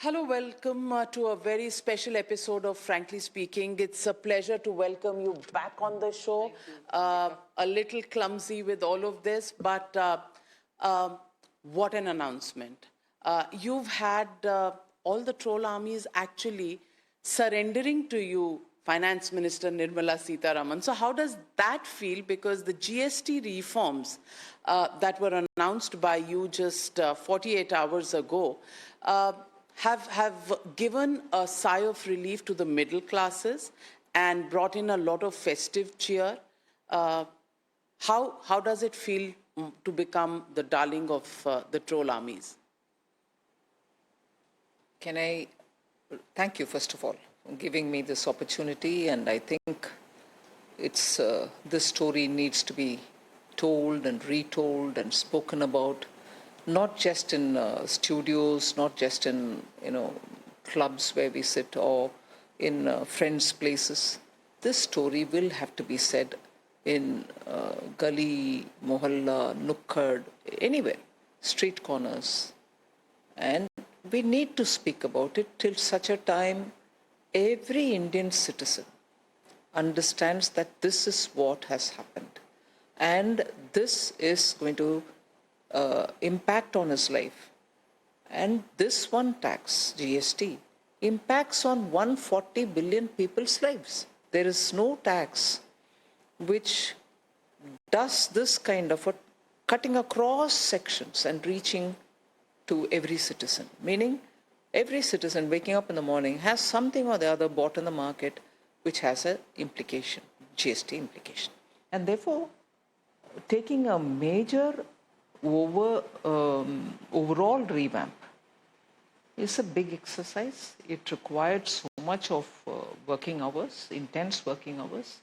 Hello, welcome to a very special episode of Frankly Speaking. It's a pleasure to welcome you back on the show. A little clumsy with all of this, but what an announcement. You've had all the troll armies actually surrendering to you, Finance Minister Nirmala Sitharaman. So how does that feel? Because the GST reforms that were announced by you just 48 hours ago have given a sigh of relief to the middle classes and brought in a lot of festive cheer. How does it feel to become the darling of the troll armies? Can I thank you, first of all, for giving me this opportunity, and I think it's this story needs to be told and retold and spoken about, not just in studios, not just in clubs where we sit or in friends' places. This story will have to be said in gully, mohalla, nukkad, anywhere, street corners. And we need to speak about it till such a time every Indian citizen understands that this is what has happened. And this is going to impact on his life. And this one tax, GST, impacts on 140 billion people's lives. There is no tax which does this kind of a cutting across sections and reaching to every citizen. Meaning, every citizen waking up in the morning has something or the other bought in the market which has an implication, GST implication. And therefore, taking a major overall revamp is a big exercise. It required so much of working hours, intense working hours.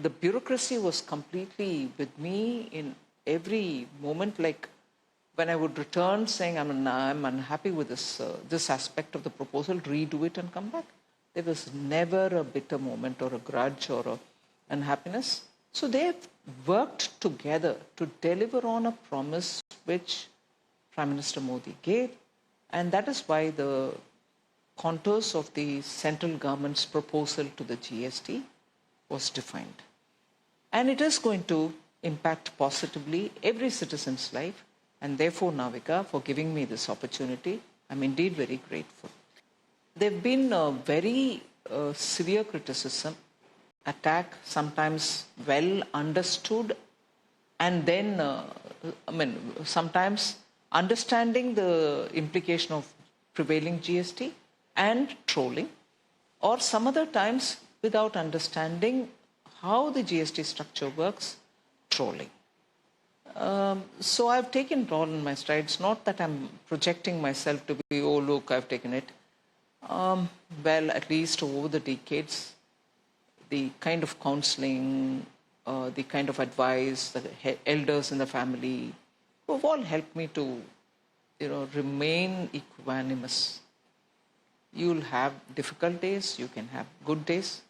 The bureaucracy was completely with me in every moment. Like when I would return saying I'm unhappy with this aspect of the proposal, redo it and come back. There was never a bitter moment or a grudge or an unhappiness. So they've worked together to deliver on a promise which Prime Minister Modi gave, and that is why the contours of the central government's proposal to the GST was defined. And it is going to impact positively every citizen's life, and therefore, Navika, for giving me this opportunity, I'm indeed very grateful. There have been very severe criticism, attack, sometimes well understood, and then, sometimes understanding the implication of prevailing GST and trolling, or some other times without understanding how the GST structure works, trolling. So I've taken it all in my stride. It's not that I'm projecting myself to be, oh, look, I've taken it. Well, at least over the decades, the kind of counseling, the kind of advice, the elders in the family, who have all helped me to, remain equanimous. You'll have difficult days, you can have good days.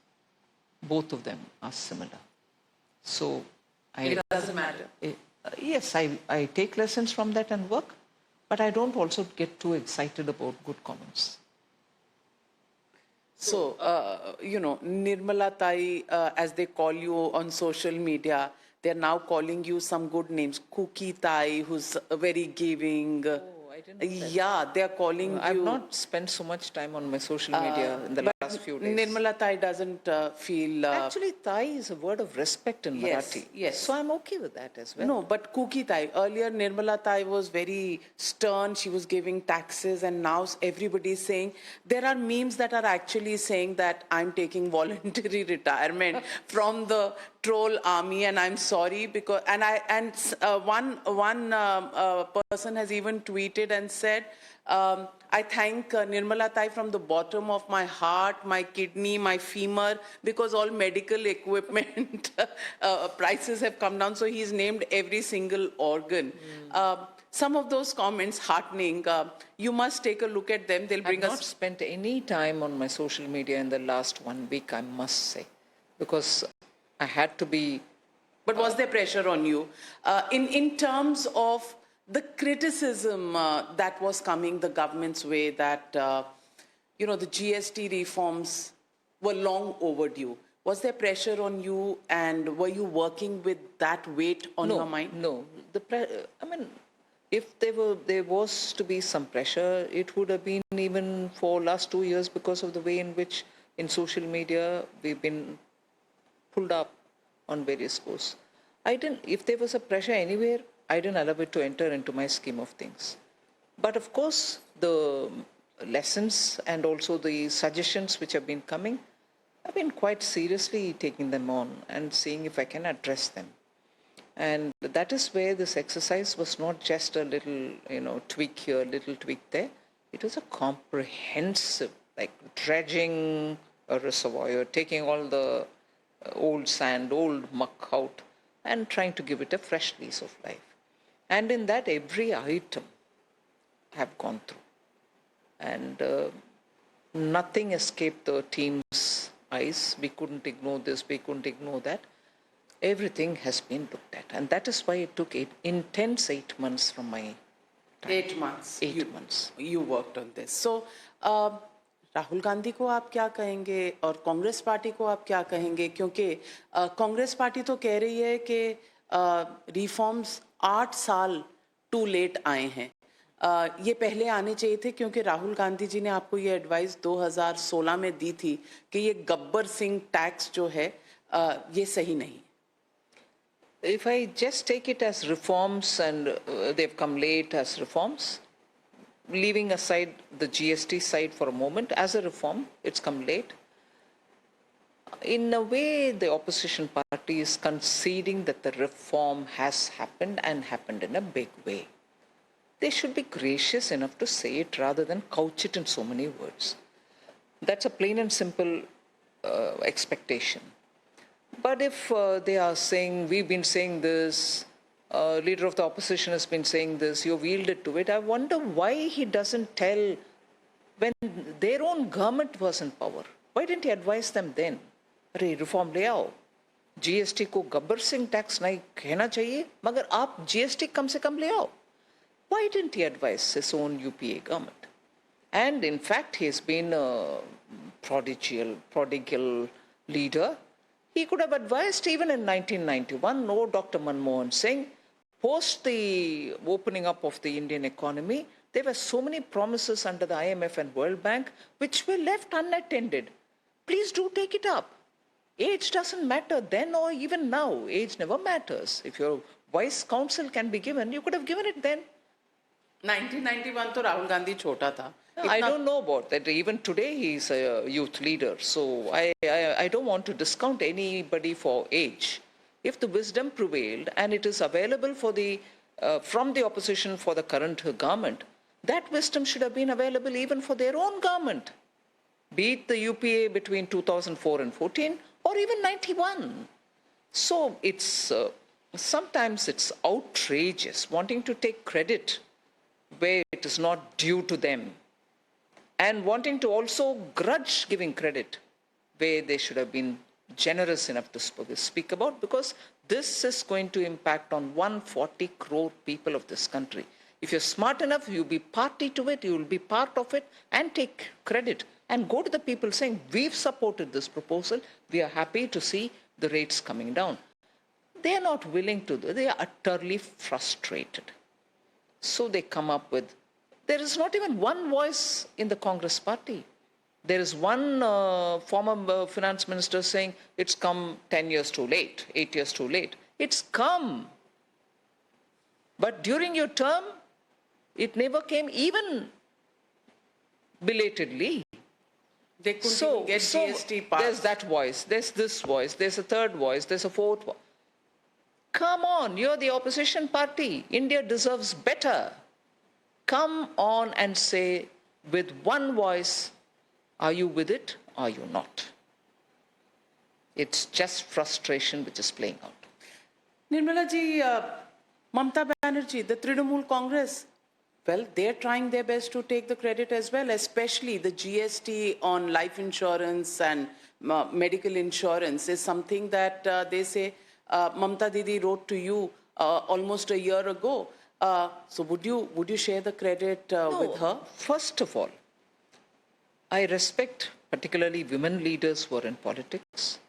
Both of them are similar. So It doesn't matter. Yes, I take lessons from that and work, but I don't also get too excited about good comments. So, Nirmala Tai, as they call you on social media, they're now calling you some good names. Cookie Tai, who's very giving. I didn't know that. Yeah, they're calling you. I've not spent so much time on my social media in the last few days. Nirmala Tai doesn't feel... Actually, Tai is a word of respect in Marathi. Yes. So I'm okay with that as well. No, but Cookie Tai. Earlier, Nirmala Tai was very stern. She was giving taxes, and now everybody is saying... There are memes that are actually saying that I'm taking voluntary retirement from the troll army, and I'm sorry because... one person has even tweeted and said, I thank Nirmala Tai from the bottom of my heart, my kidney, my femur, because all medical equipment prices have come down. So he's named every single organ. Some of those comments heartening. You must take a look at them. They'll bring us... I've not spent any time on my social media in the last 1 week, I must say, because I had to be... But was there pressure on you? In terms of the criticism that was coming the government's way that, the GST reforms were long overdue. Was there pressure on you, and were you working with that weight on your mind? No. If there was to be some pressure, it would have been even for last 2 years because of the way in which in social media we've been pulled up on various scores. If there was a pressure anywhere, I didn't allow it to enter into my scheme of things. But of course, the lessons and also the suggestions which have been coming, I've been quite seriously taking them on and seeing if I can address them. And that is where this exercise was not just a little, tweak here, little tweak there. It was a comprehensive, like dredging a reservoir, taking all the old sand, old muck out, and trying to give it a fresh lease of life. And in that, every item have gone through. And nothing escaped the team's eyes. We couldn't ignore this, we couldn't ignore that. Everything has been looked at. And that is why it took intense 8 months from my time. 8 months. 8 months. You worked on this. So, Rahul Gandhi को आप क्या कहेंगे और Congress party को आप क्या कहेंगे, क्योंकि कांग्रेस पार्टी तो कह रही है कि रिफॉर्म्स 8 साल टू लेट आए हैं. ये पहले आने चाहिए थे, क्योंकि राहुल गांधी जी ने आपको ये एडवाइस 2016 में दी थी कि ये गब्बर सिंह टैक्स जो है ये सही नहीं. If I just take it as reforms and they've come late as reforms, leaving aside the GST side for a moment, as a reform, it's come late. In a way, the opposition party is conceding that the reform has happened and happened in a big way. They should be gracious enough to say it rather than couch it in so many words. That's a plain and simple expectation. But if they are saying, we've been saying this, leader of the opposition has been saying this, you've yielded to it, I wonder why he doesn't tell when their own government was in power. Why didn't he advise them then? अरे reform ले आओ, GST को Gabbar Singh tax नहीं कहना चाहिए, मगर आप GST कम से कम ले आओ. Why didn't he advise his own UPA government? And in fact, he has been a prodigal leader. He could have advised even in 1991, no, Dr. Manmohan Singh, post the opening up of the Indian economy, there were so many promises under the IMF and World Bank which were left unattended. Please do take it up. Age doesn't matter then or even now. Age never matters. If your wise counsel can be given, you could have given it then. 1991 तो राहुल गांधी छोटा था. I don't know about that. Even today, he's a youth leader. So I don't want to discount anybody for age. If the wisdom prevailed and it is available for from the opposition for the current government, that wisdom should have been available even for their own government. Be it the UPA between 2004 and 14 or even 91. So sometimes it's outrageous wanting to take credit where it is not due to them, and wanting to also grudge giving credit where they should have been generous enough to speak about, because this is going to impact on 140 crore people of this country. If you're smart enough, you'll be party to it, you'll be part of it, and take credit and go to the people saying, we've supported this proposal, we are happy to see the rates coming down. They are not willing to do, they are utterly frustrated. So they come up with, there is not even one voice in the Congress party. There is one former finance minister saying it's come 10 years too late, 8 years too late. It's come. But during your term, it never came even belatedly. They couldn't even get GST passed. There's that voice, there's this voice, there's a third voice, there's a fourth voice. Come on, you're the opposition party. India deserves better. Come on and say with one voice, are you with it or are you not? It's just frustration which is playing out. Nirmala ji, Mamata Banerjee, the Trinamool Congress, well, they're trying their best to take the credit as well, especially the GST on life insurance and medical insurance is something that they say Mamata Didi wrote to you almost a year ago. So would you share the credit with her? First of all, I respect particularly women leaders who are in politics.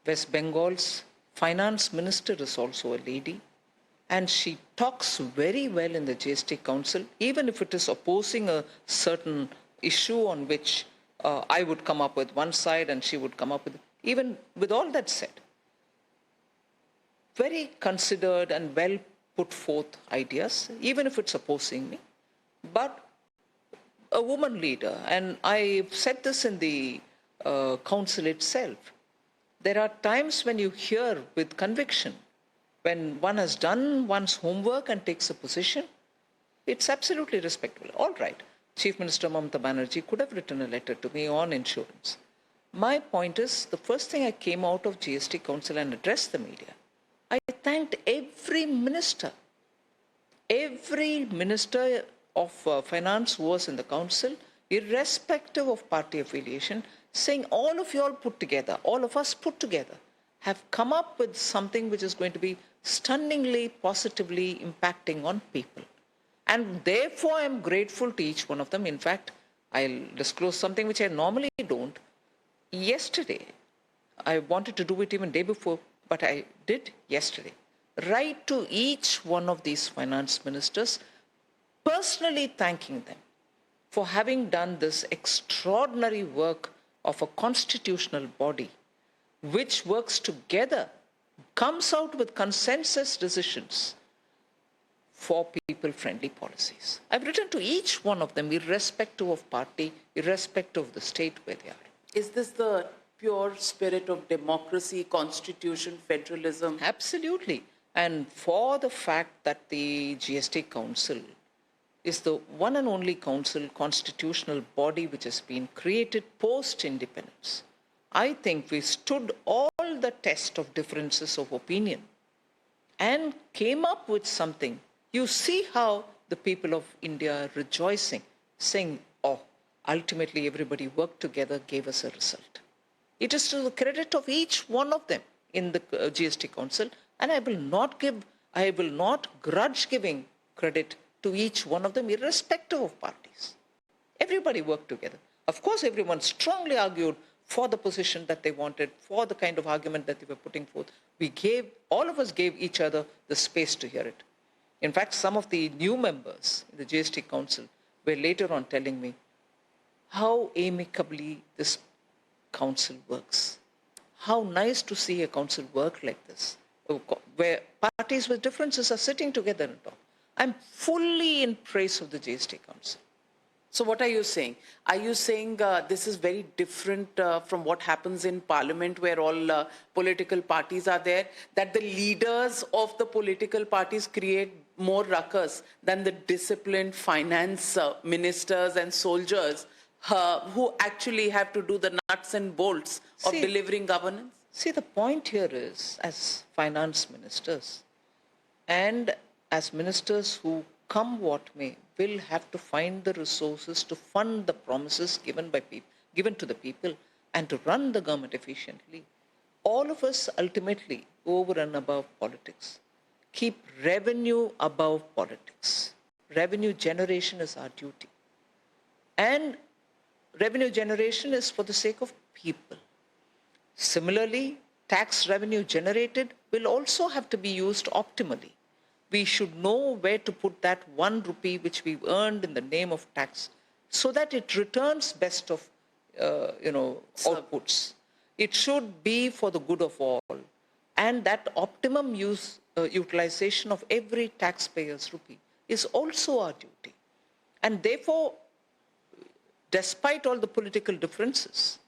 West Bengal's finance minister is also a lady, and she talks very well in the GST Council, even if it is opposing a certain issue on which I would come up with one side and she would come up with. Even with all that said, very considered and well put forth ideas, even if it's opposing me, but a woman leader, and I've said this in the council itself. There are times when you hear with conviction, when one has done one's homework and takes a position, it's absolutely respectable. All right, Chief Minister Mamata Banerjee could have written a letter to me on insurance. My point is, the first thing I came out of GST Council and addressed the media, I thanked every minister of finance who was in the council, irrespective of party affiliation, saying all of you all put together, all of us put together, have come up with something which is going to be stunningly, positively impacting on people. And therefore, I'm grateful to each one of them. In fact, I'll disclose something which I normally don't. Yesterday, I wanted to do it even day before, but I did yesterday. Write to each one of these finance ministers, personally thanking them for having done this extraordinary work of a constitutional body which works together, comes out with consensus decisions for people-friendly policies. I've written to each one of them, irrespective of party, irrespective of the state where they are. Is this the pure spirit of democracy, constitution, federalism? Absolutely. And for the fact that the GST Council is the one and only council, constitutional body which has been created post-independence, I think we stood all the test of differences of opinion and came up with something. You see how the people of India are rejoicing, saying, oh, ultimately everybody worked together, gave us a result. It is to the credit of each one of them in the GST Council, and I will not grudge giving credit to each one of them, irrespective of parties. Everybody worked together. Of course, everyone strongly argued for the position that they wanted, for the kind of argument that they were putting forth. All of us gave each other the space to hear it. In fact, some of the new members in the GST Council were later on telling me how amicably this council works. How nice to see a council work like this, where parties with differences are sitting together and talk. I'm fully in praise of the GST Council. So what are you saying? Are you saying this is very different from what happens in Parliament, where all political parties are there, that the leaders of the political parties create more ruckus than the disciplined finance ministers and soldiers who actually have to do the nuts and bolts of delivering governance? See, the point here is, as finance ministers and as ministers who, come what may, will have to find the resources to fund the promises given to the people and to run the government efficiently, all of us ultimately, over and above politics, keep revenue above politics. Revenue generation is our duty. And revenue generation is for the sake of people. Similarly, tax revenue generated will also have to be used optimally. We should know where to put that 1 rupee which we've earned in the name of tax, so that it returns best of outputs. It should be for the good of all, and that optimum utilization of every taxpayer's rupee is also our duty. And therefore, despite all the political differences,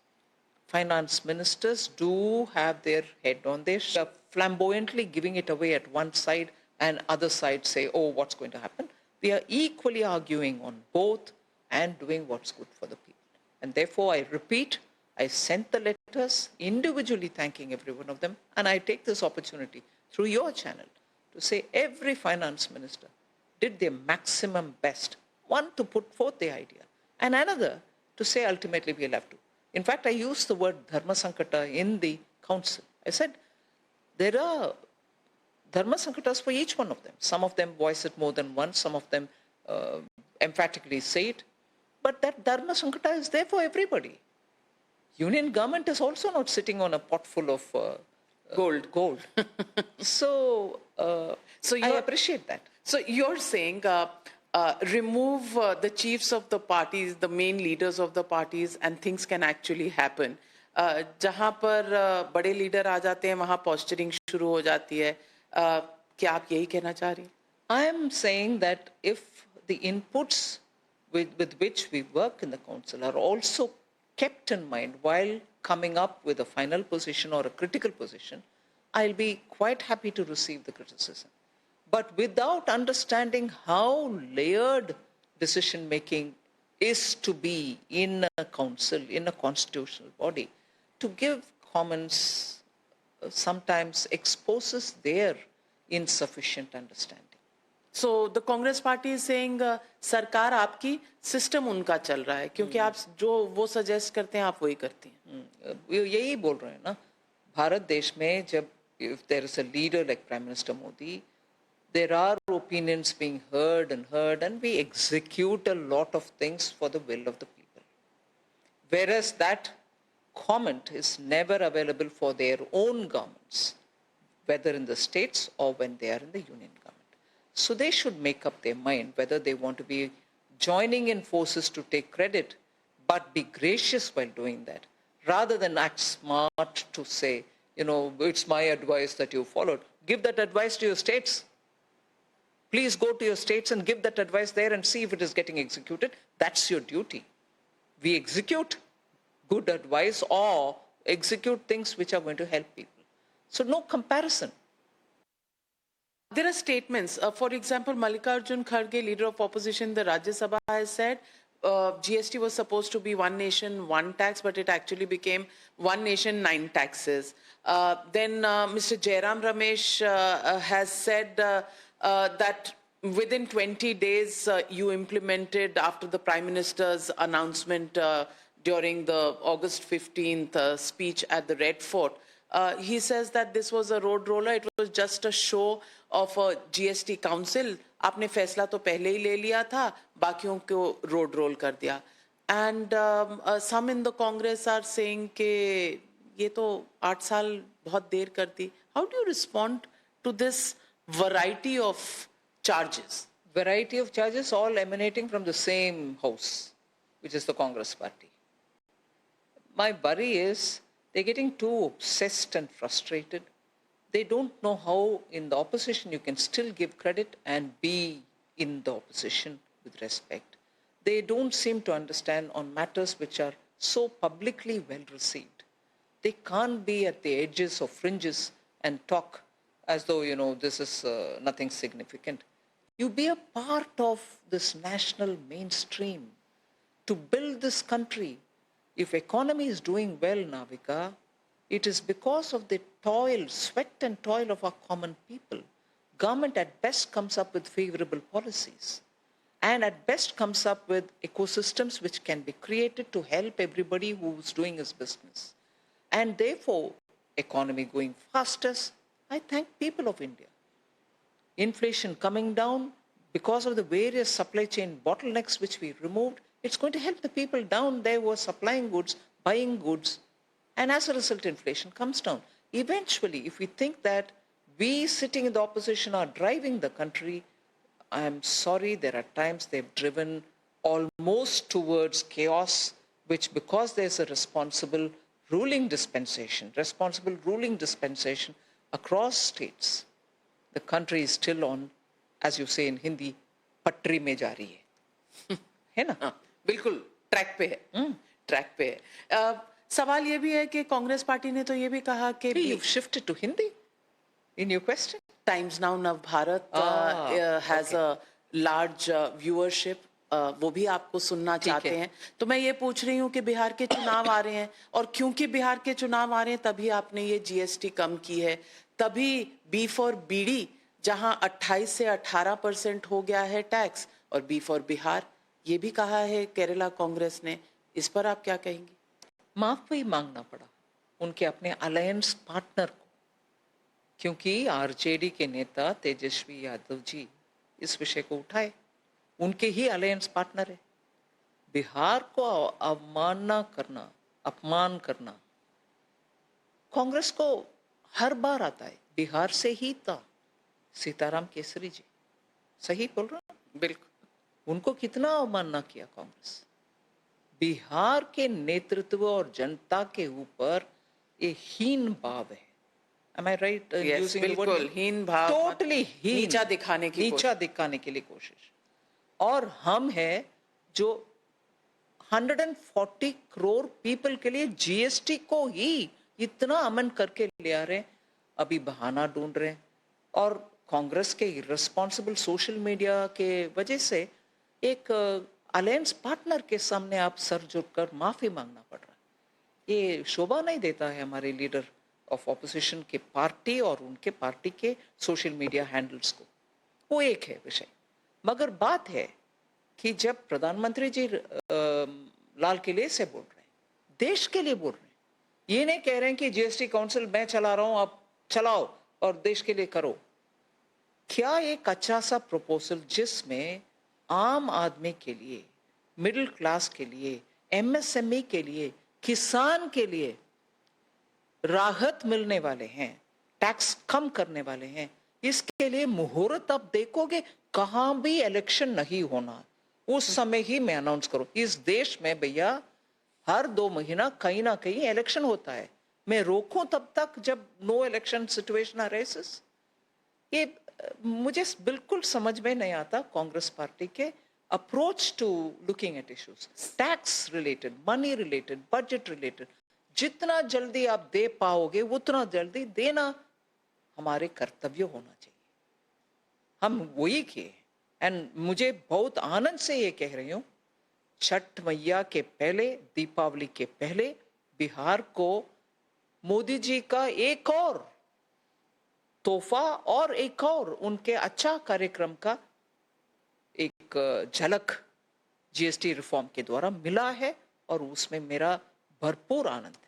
finance ministers do have their head on their shoulders, flamboyantly giving it away at one side, and other side say, oh, what's going to happen? We are equally arguing on both and doing what's good for the people. And therefore, I repeat, I sent the letters individually thanking every one of them, and I take this opportunity through your channel to say every finance minister did their maximum best. One, to put forth the idea, and another, to say ultimately we'll have to. In fact, I used the word dharma sankata in the council. I said, there dharma sankatas for each one of them. Some of them voice it more than once, some of them emphatically say it. But that dharma sankata is there for everybody. Union government is also not sitting on a pot full of gold. So, I appreciate that. So you're saying remove the chiefs of the parties, the main leaders of the parties, and things can actually happen. जहाँ पर बड़े leader आ जाते हैं वहाँ posturing शुरू हो जाती है. क्या आप यही कहना चाह रही हैं? I am saying that if the inputs with which we work in the council are also kept in mind while coming up with a final position or a critical position, I'll be quite happy to receive the criticism. But without understanding how layered decision making is to be in a council, in a constitutional body, to give comments sometimes exposes their insufficient understanding. So the Congress party is saying सरकार आपकी system उनका चल रहा है क्योंकि आप जो वो suggest करते हैं आप वही करती हैं. यही बोल रहे हैं ना. भारत देश में जब if there is a leader like Prime Minister Modi, there are opinions being heard and we execute a lot of things for the will of the people. Whereas that comment is never available for their own governments, whether in the states or when they are in the union government. So they should make up their mind whether they want to be joining in forces to take credit, but be gracious while doing that, rather than act smart to say, it's my advice that you followed. Give that advice to your states. Please go to your states and give that advice there and see if it is getting executed. That's your duty. We execute good advice or execute things which are going to help people. So no comparison. There are statements. For example, Mallikarjun Kharge, leader of opposition in the Rajya Sabha, has said GST was supposed to be one nation, one tax, but it actually became one nation, 9 taxes. Then Mr. Jairam Ramesh has said that within 20 days you implemented after the Prime Minister's announcement during the August 15th speech at the Red Fort. He says that this was a road roller. It was just a show of a GST council. आपने फैसला तो पहले ही ले लिया था, बाकियों को road roll कर दिया. And some in the Congress are saying कि ये तो 8 साल बहुत देर कर दी. How do you respond to this variety of charges? Variety of charges all emanating from the same house, which is the Congress party. My worry is they're getting too obsessed and frustrated. They don't know how in the opposition you can still give credit and be in the opposition with respect. They don't seem to understand on matters which are so publicly well received. They can't be at the edges or fringes and talk as though, this is nothing significant. You be a part of this national mainstream to build this country. If economy is doing well, Navika, it is because of the toil, sweat and toil of our common people. Government at best comes up with favorable policies and at best comes up with ecosystems which can be created to help everybody who's doing his business. And therefore, economy going fastest, I thank people of India. Inflation coming down because of the various supply chain bottlenecks which we removed, it's going to help the people down there who are supplying goods, buying goods, and as a result, inflation comes down. Eventually, if we think that we sitting in the opposition are driving the country, I'm sorry, there are times they've driven almost towards chaos, which because there's a responsible ruling dispensation across states, the country is still on, as you say in Hindi, patri mein ja rahi hai. है ना? बिल्कुल track पे है. Track पे है. सवाल ये भी है कि कांग्रेस पार्टी ने तो ये भी कहा कि You've shifted to Hindi in your question. Times Now Navbharat has a large viewership. वो भी आपको सुनना चाहते हैं. तो मैं ये पूछ रही हूँ कि बिहार के चुनाव आ रहे हैं और क्योंकि बिहार के चुनाव आ रहे हैं तभी आपने ये जीएसटी कम की है. तभी बी फॉर बीडी जहां 28 से 18% हो गया है टैक्स और बी फॉर बिहार ये भी कहा है केरला कांग्रेस ने. इस पर आप क्या कहेंगी? माफी मांगना पड़ा उनके अपने अलायंस पार्टनर को. क्योंकि आरजेडी के नेता तेजस्वी यादव जी इस विषय को उठाए, उनके ही अलायंस पार्टनर है। बिहार को अवमानना करना, अपमान करना कांग्रेस को हर बार आता है। बिहार से ही था सीताराम केसरी जी, सही बोल रहा हूं? बिल्कुल। उनको कितना अवमानना किया कांग्रेस। बिहार के नेतृत्व और जनता के ऊपर ये हीन भाव है। Am I right in Yes, using the word? बिल्कुल हीन भाव, Totally हीन, नीचा दिखाने की नीचा दिखाने के लिए कोशिश। और हम हैं जो 140 करोड़ पीपल के लिए जीएसटी को ही इतना अमन करके ले आ रहे हैं, अभी बहाना ढूंढ रहे हैं। और कांग्रेस के रिस्पॉन्सिबल सोशल मीडिया के वजह से एक अलायंस पार्टनर के सामने आप सर झुककर माफी मांगना पड़ रहा है। ये शोभा नहीं देता है हमारे लीडर ऑफ ऑपोजिशन के पार्टी और उनके पार्टी के सोशल मीडिया हैंडल्स को। वो एक है विषय, मगर बात है कि जब प्रधानमंत्री जी लाल किले से बोल रहे हैं, देश के लिए बोल रहे हैं, ये नहीं कह रहे हैं कि जीएसटी काउंसिल मैं चला रहा हूं, आप चलाओ और देश के लिए करो। क्या एक अच्छा सा प्रपोजल जिसमें आम आदमी के लिए, मिडिल क्लास के लिए, एमएसएमई के लिए, किसान के लिए राहत मिलने वाले हैं, टैक्स कम करने वाले हैं, इसके लिए मुहूर्त आप देखोगे, कहां भी इलेक्शन नहीं होना, उस समय ही मैं अनाउंस करूं। इस देश में भैया हर 2 महीना कहीं ना कहीं इलेक्शन होता है, मैं रोकूं तब तक जब नो इलेक्शन सिचुएशन अराइजेस। ये मुझे बिल्कुल समझ में नहीं आता कांग्रेस पार्टी के approach to looking at issues, tax related, money related, budget related. जितना जल्दी आप दे पाओगे उतना जल्दी देना हमारे कर्तव्य होना चाहिए। हम वही किए। एंड मुझे बहुत आनंद से ये कह रही हूं, छठ मैया के पहले, दीपावली के पहले बिहार को मोदी जी का एक और तोहफा और एक और उनके अच्छा कार्यक्रम का एक झलक जीएसटी रिफॉर्म के द्वारा मिला है और उसमें मेरा भरपूर आनंद है।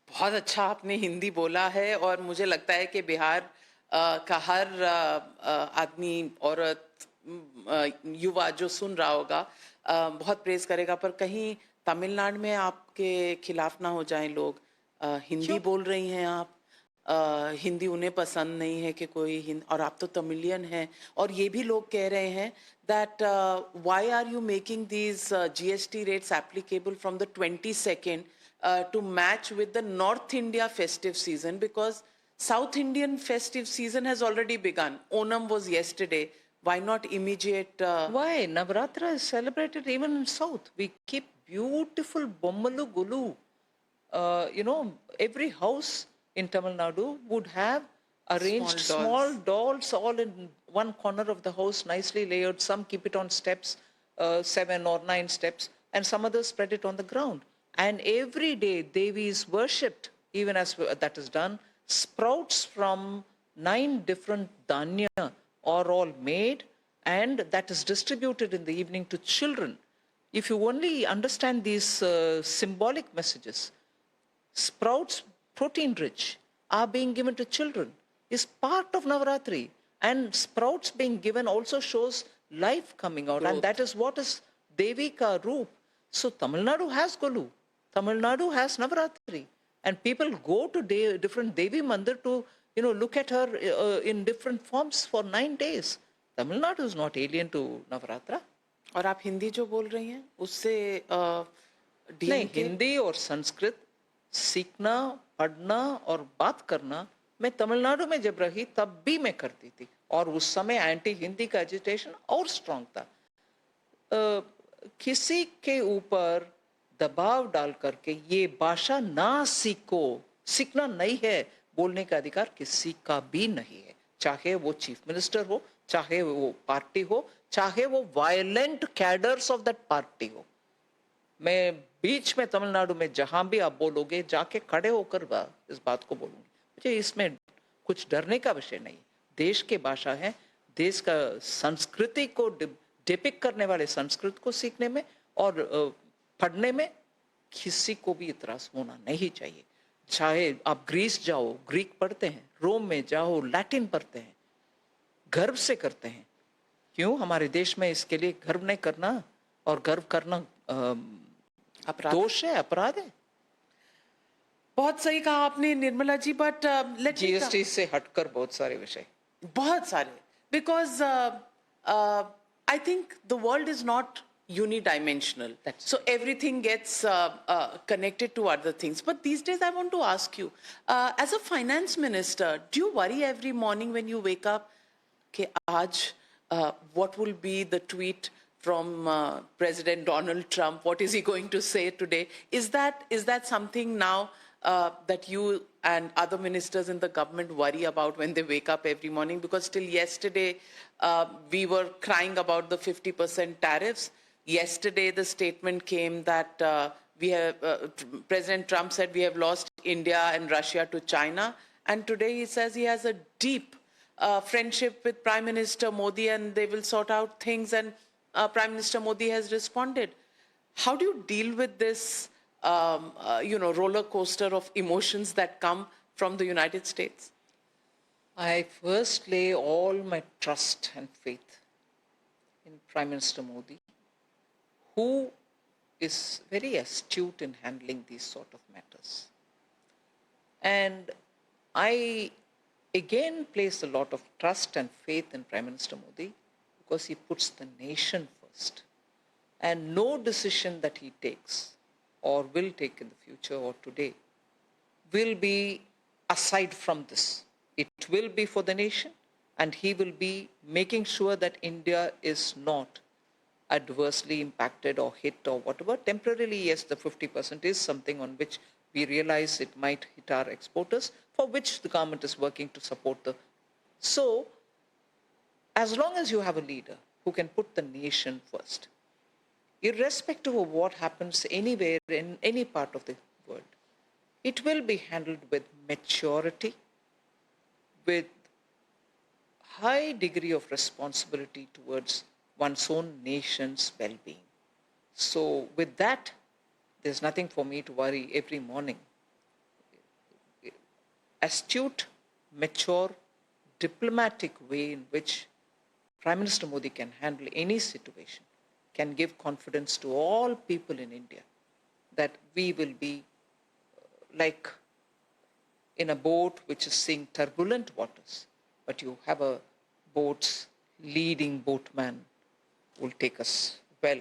बहुत अच्छा आपने हिंदी बोला है और मुझे लगता है कि बिहार का हर आदमी, औरत, युवा जो सुन रहा होगा बहुत प्रेज करेगा। पर कहीं तमिलनाडु में आपके खिलाफ ना हो जाएं लोग। हिंदी क्यों? बोल रही हैं आप, हिंदी उन्हें पसंद नहीं है कि कोई हिंदी, और आप तो तमिलियन हैं। और ये भी लोग कह रहे हैं that why are you making these GST rates applicable from the 22nd to match with the North India festive season, because South Indian festive season has already begun. Onam was yesterday. Why not immediate? Why? Navratra is celebrated even in South. We keep beautiful Bommalu Gulu. Every house in Tamil Nadu would have arranged small dolls all in one corner of the house, nicely layered. Some keep it on steps, 7 or 9 steps, and some others spread it on the ground. And every day Devi is worshipped, even as that is done. Sprouts from 9 different dhanya are all made, and that is distributed in the evening to children. If you only understand these symbolic messages, sprouts, protein rich, are being given to children, is part of Navaratri. And sprouts being given also shows life coming out. Growth. And that is what is Devika Roop. So Tamil Nadu has Golu. Tamil Nadu has Navaratri. And people go to different Devi Mandir to, look at her in different forms for 9 days. Tamil Nadu is not alien to Navaratra. और आप हिंदी जो बोल रही हैं उससे नहीं, हिंदी और संस्कृत सीखना, पढ़ना और बात करना मैं तमिलनाडु में जब रही तब भी मैं करती थी, और उस समय एंटी हिंदी का एजिटेशन और स्ट्रांग था। किसी के ऊपर दबाव डाल करके ये भाषा ना सीखो, सीखना नहीं है, बोलने का अधिकार किसी का भी नहीं है, चाहे वो चीफ मिनिस्टर हो, चाहे वो पार्टी हो, चाहे वो violent cadres of that party हो। मैं बीच में तमिलनाडु में जहां भी आप बोलोगे जाके खड़े होकर इस बात को बोलूंगी। मुझे इसमें कुछ डरने का विषय नहीं। देश की भाषा है, देश का संस्कृति को डिपिक्ट करने वाले संस्कृत को सीखने में और पढ़ने में किसी को भी इतराज होना नहीं चाहिए। चाहे आप ग्रीस जाओ, ग्रीक पढ़ते हैं, रोम में जाओ, लैटिन पढ़ते हैं, गर्व से करते हैं। क्यों? हमारे देश में इसके लिए गर्व नहीं करना, और गर्व करना अपराध। दोष है, अपराध है। बहुत सही कहा आपने Nirmala ji, but let me GST से हटकर बहुत सारे विषय, बहुत सारे, because I think the world is not unidimensional. That's So everything gets connected to other things. But these days, I want to ask you, as a finance minister, do you worry every morning when you wake up, okay, aaj, what will be the tweet from President Donald Trump? What is he going to say today? Is that something now that you and other ministers in the government worry about when they wake up every morning? Because till yesterday, we were crying about the 50% tariffs. Yesterday, the statement came that President Trump said we have lost India and Russia to China. And today he says he has a deep friendship with Prime Minister Modi and they will sort out things. And Prime Minister Modi has responded. How do you deal with this, roller coaster of emotions that come from the United States? I first lay all my trust and faith in Prime Minister Modi, who is very astute in handling these sort of matters. And I again place a lot of trust and faith in Prime Minister Modi because he puts the nation first. And no decision that he takes or will take in the future or today will be aside from this. It will be for the nation, and he will be making sure that India is not adversely impacted or hit or whatever. Temporarily, yes, the 50% is something on which we realize it might hit our exporters, for which the government is working to support the. So, as long as you have a leader who can put the nation first, irrespective of what happens anywhere in any part of the world, it will be handled with maturity, with high degree of responsibility towards one's own nation's well-being. So with that, there's nothing for me to worry every morning. Astute, mature, diplomatic way in which Prime Minister Modi can handle any situation can give confidence to all people in India that we will be like in a boat which is seeing turbulent waters, but you have a boat's leading boatman who will take us well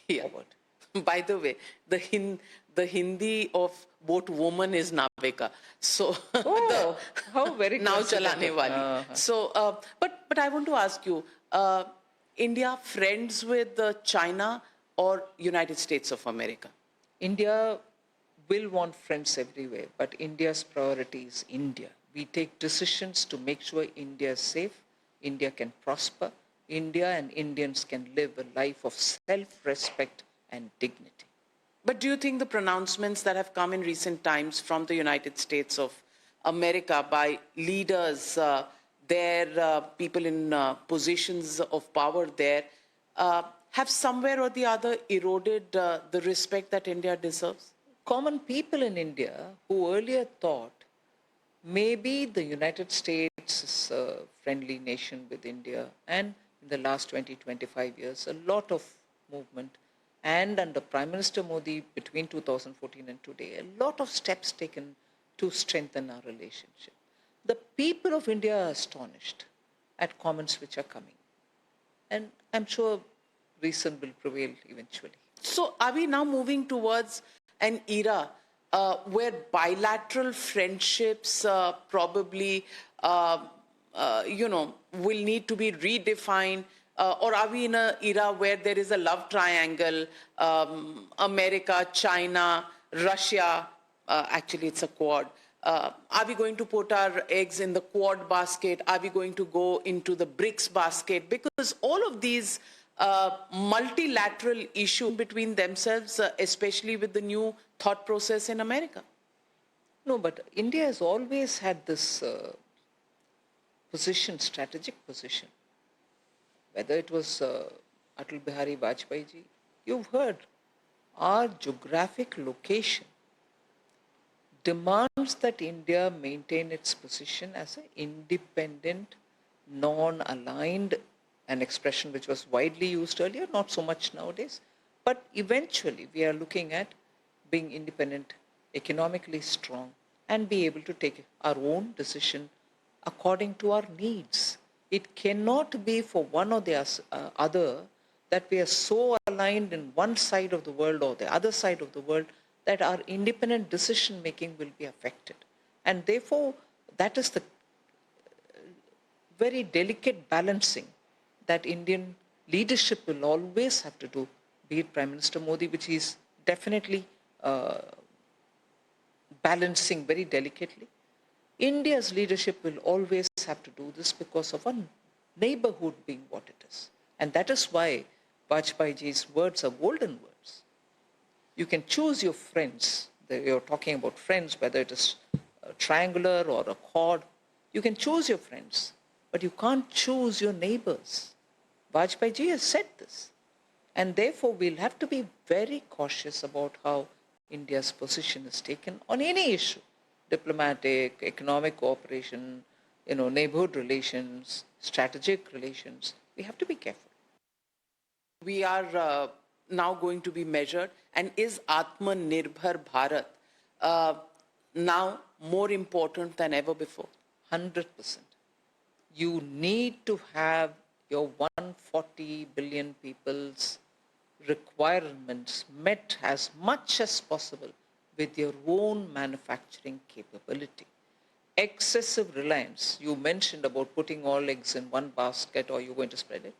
forward. By the way, the Hindi of boat woman is Navika. So Oh, how very now coincidental. chalane wali. So, but I want to ask you, India friends with China or United States of America? India will want friends everywhere, but India's priority is India. We take decisions to make sure India is safe, India can prosper, India and Indians can live a life of self-respect and dignity. But do you think the pronouncements that have come in recent times from the United States of America by leaders, people in positions of power there, have somewhere or the other eroded the respect that India deserves? Common people in India who earlier thought maybe the United States is a friendly nation with India, and in the last 20-25 years, a lot of movement, and under Prime Minister Modi between 2014 and today, a lot of steps taken to strengthen our relationship. The people of India are astonished at comments which are coming. And I'm sure reason will prevail eventually. So are we now moving towards an era where bilateral friendships probably, will need to be redefined? Or are we in an era where there is a love triangle, America, China, Russia, actually it's a quad. Are we going to put our eggs in the quad basket? Are we going to go into the BRICS basket? Because all of these multilateral issues between themselves, especially with the new thought process in America. No, but India has always had this position, strategic position. Whether it was Atal Bihari Vajpayee ji, you've heard our geographic location demands that India maintain its position as an independent, non-aligned, an expression which was widely used earlier, not so much nowadays. But eventually, we are looking at being independent, economically strong, and be able to take our own decision according to our needs. It cannot be for one or the other that we are so aligned in one side of the world or the other side of the world that our independent decision making will be affected. And therefore, that is the very delicate balancing that Indian leadership will always have to do, be it Prime Minister Modi, which is definitely balancing very delicately. India's leadership will always have to do this because of our neighborhood being what it is. And that is why Vajpayeeji's words are golden words. You can choose your friends. You're talking about friends, whether it is a triangular or a chord. You can choose your friends, but you can't choose your neighbors. Vajpayeeji has said this. And therefore, we'll have to be very cautious about how India's position is taken on any issue. Diplomatic, economic cooperation, neighborhood relations, strategic relations. We have to be careful. We are now going to be measured, and is Atmanirbhar Bharat now more important than ever before? 100%. You need to have your 140 billion people's requirements met as much as possible with your own manufacturing capability. Excessive reliance, you mentioned about putting all eggs in one basket or you're going to spread it.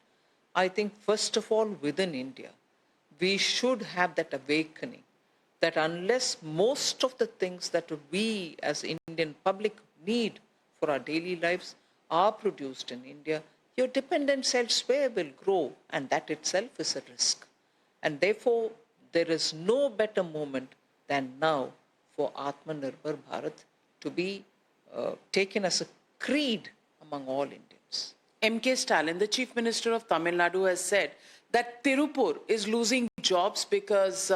I think first of all within India, we should have that awakening that unless most of the things that we as Indian public need for our daily lives are produced in India, your dependence elsewhere will grow, and that itself is a risk. And therefore, there is no better moment than now for Atmanirbhar Bharat to be taken as a creed among all Indians. M.K. Stalin, the Chief Minister of Tamil Nadu, has said that Tirupur is losing jobs because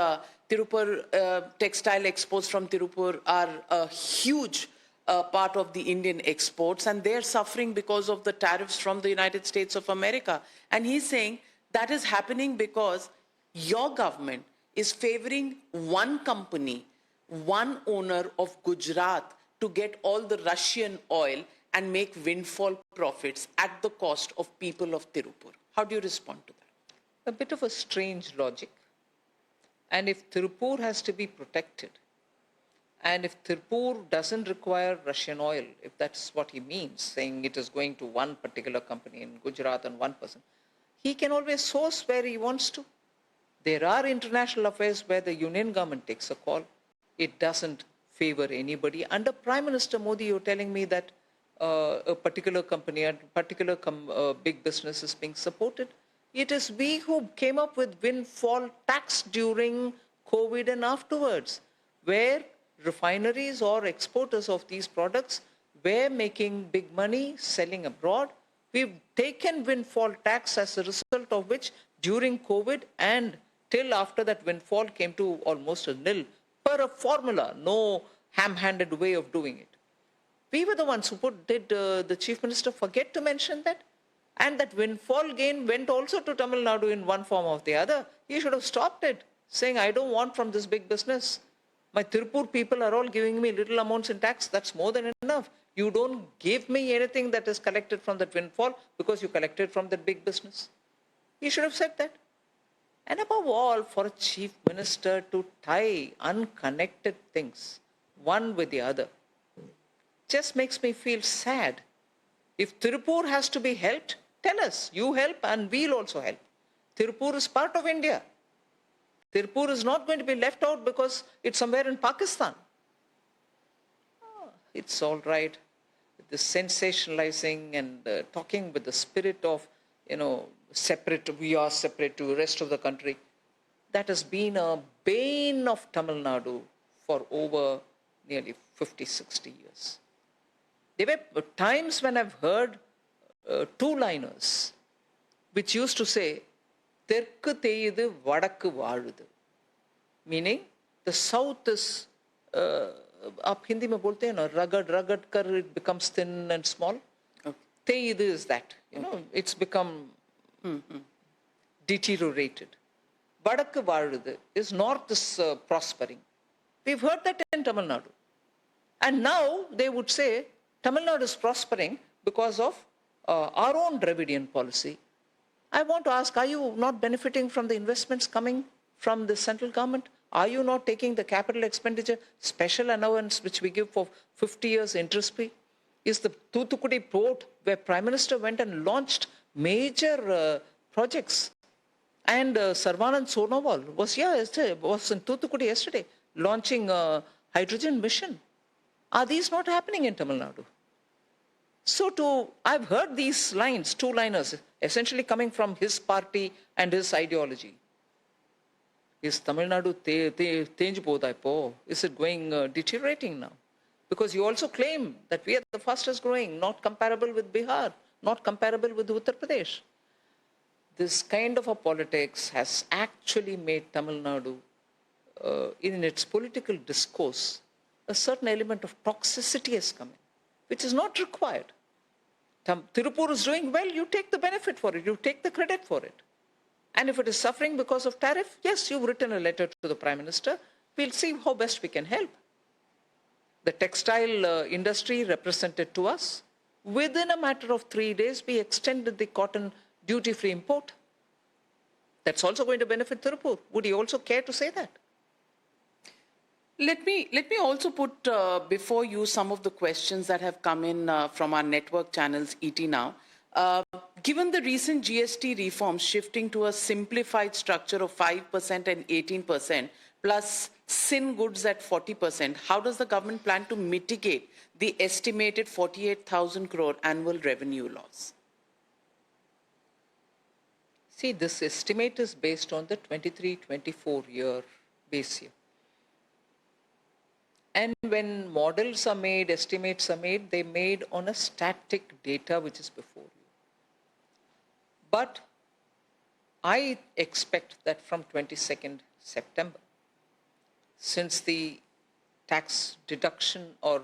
textile exports from Tirupur are a huge part of the Indian exports, and they're suffering because of the tariffs from the United States of America. And he's saying that is happening because your government is favoring one company, one owner of Gujarat to get all the Russian oil and make windfall profits at the cost of people of Tirupur. How do you respond to that? A bit of a strange logic. And if Tirupur has to be protected, and if Tirupur doesn't require Russian oil, if that's what he means, saying it is going to one particular company in Gujarat and one person, he can always source where he wants to. There are international affairs where the union government takes a call. It doesn't favor anybody. Under Prime Minister Modi, you're telling me that a particular company, a particular big business is being supported. It is we who came up with windfall tax during COVID and afterwards, where refineries or exporters of these products were making big money selling abroad. We've taken windfall tax as a result of which during COVID and till after that windfall came to almost a nil per a formula, no ham-handed way of doing it. We were the ones who did the Chief Minister forget to mention that? And that windfall gain went also to Tamil Nadu in one form or the other. He should have stopped it, saying, I don't want from this big business. My Tirupur people are all giving me little amounts in tax. That's more than enough. You don't give me anything that is collected from that windfall because you collected from that big business. He should have said that. And above all, for a chief minister to tie unconnected things, one with the other, just makes me feel sad. If Tirupur has to be helped, tell us. You help and we'll also help. Tirupur is part of India. Tirupur is not going to be left out because it's somewhere in Pakistan. It's all right. The sensationalizing and talking with the spirit of, separate, we are separate to the rest of the country. That has been a bane of Tamil Nadu for over nearly 50, 60 years. There were times when I've heard two-liners which used to say, Terku Teyudu Vadakku Valudu, meaning the south is आप हिंदी में बोलते हैं ना, रगड़ कर it becomes thin and small. Okay. Is that, it's become deteriorated. Vadakku vaazhudhu is north is prospering. We've heard that in Tamil Nadu. And now they would say Tamil Nadu is prospering because of our own Dravidian policy. I want to ask, are you not benefiting from the investments coming from the central government? Are you not taking the capital expenditure special allowance which we give for 50 years interest free? Is the Thoothukudi port where Prime Minister went and launched major projects? And Sarvanand Sonowal was in Thoothukudi yesterday, launching a hydrogen mission. Are these not happening in Tamil Nadu? So I've heard these lines, two-liners, essentially coming from his party and his ideology. Is Tamil Nadu is it going deteriorating now? Because you also claim that we are the fastest growing, not comparable with Bihar, not comparable with Uttar Pradesh. This kind of a politics has actually made Tamil Nadu, in its political discourse, a certain element of toxicity has come in, which is not required. Tirupur is doing well, you take the benefit for it, you take the credit for it. And if it is suffering because of tariff, yes, you've written a letter to the Prime Minister, we'll see how best we can help. The textile industry represented to us, within a matter of 3 days, we extended the cotton duty-free import. That's also going to benefit Tirupur. Would you also care to say that? Let me also put before you some of the questions that have come in from our network channels, ET Now. Given the recent GST reforms shifting to a simplified structure of 5% and 18%, plus sin goods at 40%, how does the government plan to mitigate the estimated 48,000 crore annual revenue loss? See, this estimate is based on the 23-24 year base year. And when models are made, estimates are made, they're made on a static data which is before you. But I expect that from 22nd September, since the tax deduction or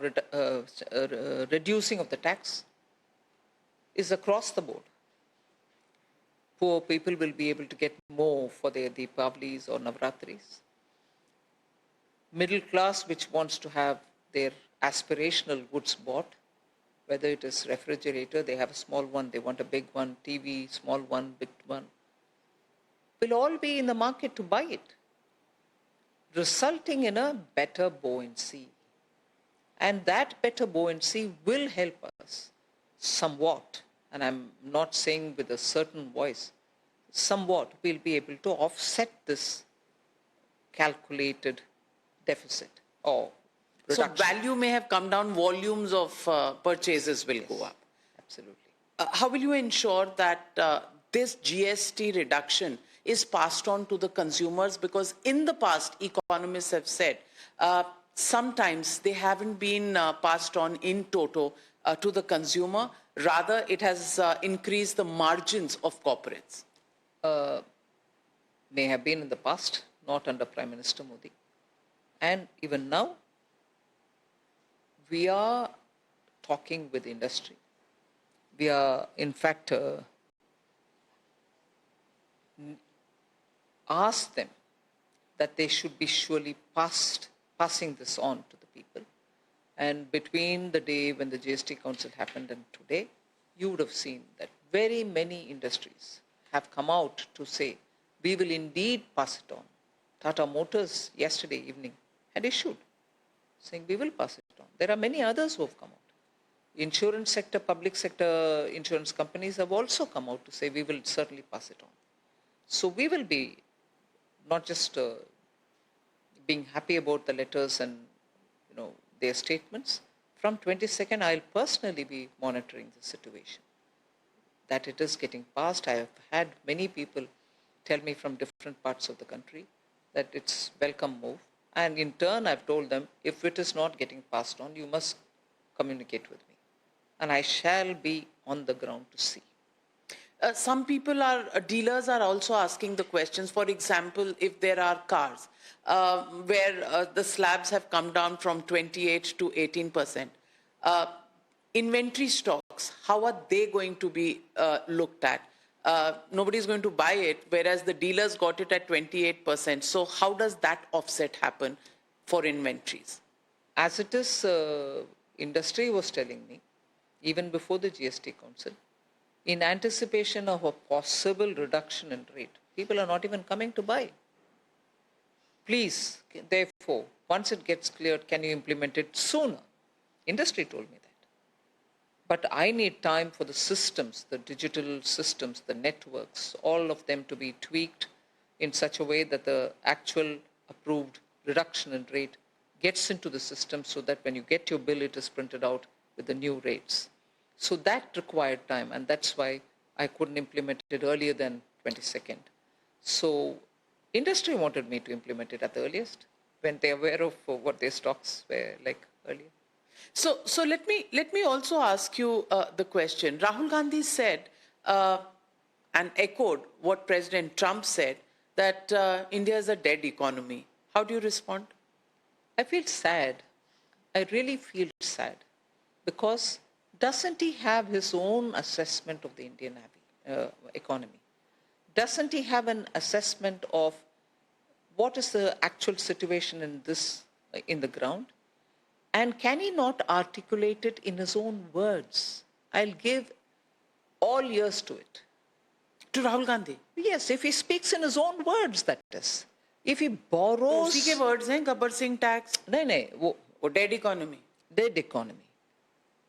reducing of the tax is across the board, poor people will be able to get more for their Deepavalis or Navratris. Middle class, which wants to have their aspirational goods bought, whether it is refrigerator, they have a small one, they want a big one, TV, small one, big one, will all be in the market to buy it, resulting in a better buoyancy. And that better buoyancy will help us somewhat, and I'm not saying with a certain voice, somewhat we'll be able to offset this calculated deficit or reduction. So value may have come down, volumes of purchases will go up. Absolutely. How will you ensure that this GST reduction is passed on to the consumers? Because in the past, economists have said sometimes they haven't been passed on in toto to the consumer. Rather, it has increased the margins of corporates. May have been in the past, not under Prime Minister Modi. And even now, we are talking with industry. We are, in fact, asked them that they should be surely passing this on to the people. And between the day when the GST Council happened and today, you would have seen that very many industries have come out to say, we will indeed pass it on. Tata Motors yesterday evening had issued, saying we will pass it on. There are many others who have come out. Insurance sector, public sector insurance companies have also come out to say we will certainly pass it on. So we will be not just being happy about the letters and their statements. From 22nd, I'll personally be monitoring the situation, that it is getting passed. I have had many people tell me from different parts of the country that it's welcome move. And in turn, I've told them, if it is not getting passed on, you must communicate with me. And I shall be on the ground to see. some people are, dealers are also asking the questions. For example, if there are cars where the slabs have come down from 28 to 18%, inventory stocks, how are they going to be looked at? Nobody's going to buy it, whereas the dealers got it at 28%. So how does that offset happen for inventories? As it is, industry was telling me, even before the GST Council, in anticipation of a possible reduction in rate, people are not even coming to buy. Please, therefore, once it gets cleared, can you implement it sooner? Industry told me that. But I need time for the systems, the digital systems, the networks, all of them to be tweaked in such a way that the actual approved reduction in rate gets into the system so that when you get your bill, it is printed out with the new rates. So that required time, and that's why I couldn't implement it earlier than 22nd. So industry wanted me to implement it at the earliest when they're aware of what their stocks were like earlier. So let me also ask you the question. Rahul Gandhi said and echoed what President Trump said, that India is a dead economy. How do you respond? I feel sad. I really feel sad because doesn't he have his own assessment of the Indian economy? Doesn't he have an assessment of what is the actual situation in the ground? And can he not articulate it in his own words? I'll give all ears to it. To Rahul Gandhi? Yes, if he speaks in his own words, that is. If he borrows... उसी के words हैं, Gabbar Singh tax. नहीं, वो dead economy. Dead economy.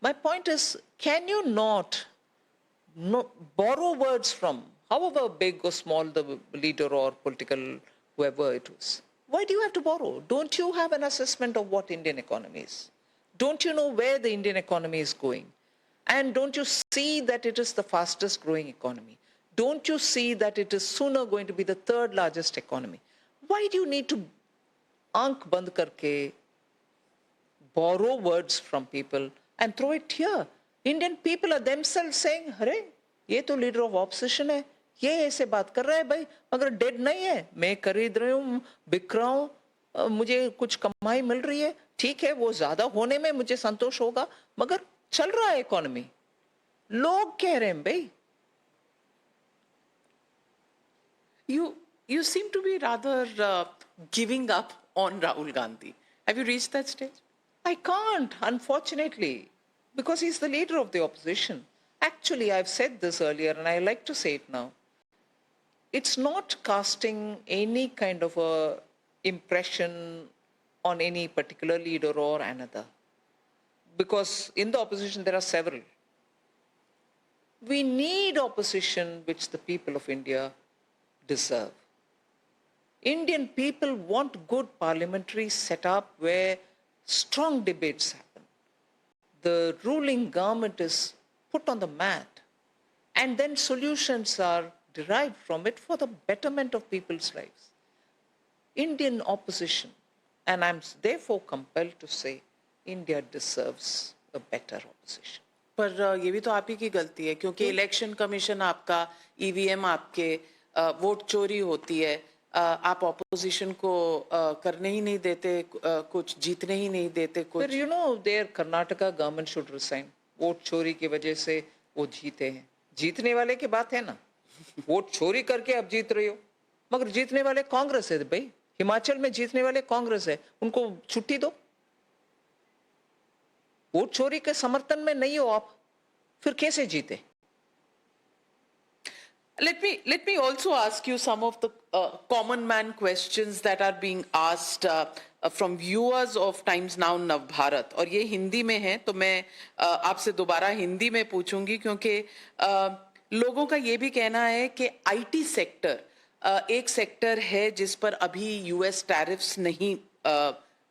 My point is, can you not borrow words from, however big or small the leader or political whoever it was? Why do you have to borrow? Don't you have an assessment of what Indian economy is? Don't you know where the Indian economy is going? And don't you see that it is the fastest growing economy? Don't you see that it is sooner going to be the third largest economy? Why do you need to aankh band karke borrow words from people and throw it here? Indian people are themselves saying, "Hare, ये तो leader of opposition है, ये ऐसे बात कर रहा है भाई, मगर dead नहीं है, मैं खरीद रही हूँ, बिक रहा हूँ, मुझे कुछ कमाई मिल रही है, ठीक है, वो ज़्यादा होने में मुझे संतोष होगा, मगर चल रहा है इकोनॉमी." लोग कह रहे हैं भाई. You seem to be rather giving up on Rahul Gandhi. Have you reached that stage? I can't, unfortunately, because he's the leader of the opposition. Actually, I've said this earlier and I like to say it now. It's not casting any kind of a impression on any particular leader or another. Because in the opposition, there are several. We need opposition which the people of India deserve. Indian people want good parliamentary setup where strong debates happen. The ruling government is put on the mat, and then solutions are derived from it for the betterment of people's lives. Indian opposition, and I'm therefore compelled to say, India deserves a better opposition. पर ये भी तो आप ही की गलती है, क्योंकि election commission आपका, ईवीएम आपके, वोट चोरी होती है, आप ऑपोजिशन को करने ही नहीं देते, कुछ जीतने ही नहीं देते कुछ. But you know, their Karnataka government should resign. Vote चोरी की वजह से वो जीते हैं. जीतने वाले की बात है ना. वोट चोरी करके अब जीत रही हो, मगर जीतने वाले कांग्रेस है भाई. हिमाचल में जीतने वाले कांग्रेस है, उनको छुट्टी दो. वोट चोरी के समर्थन में नहीं हो आप, फिर कैसे जीते? Let me also ask you some of the common man questions that are being asked from viewers of Times Now Navbharat. और ये हिंदी में है, तो मैं आपसे दोबारा हिंदी में पूछूंगी, क्योंकि लोगों का ये भी कहना है कि आईटी सेक्टर एक सेक्टर है जिस पर अभी यूएस टैरिफ्स नहीं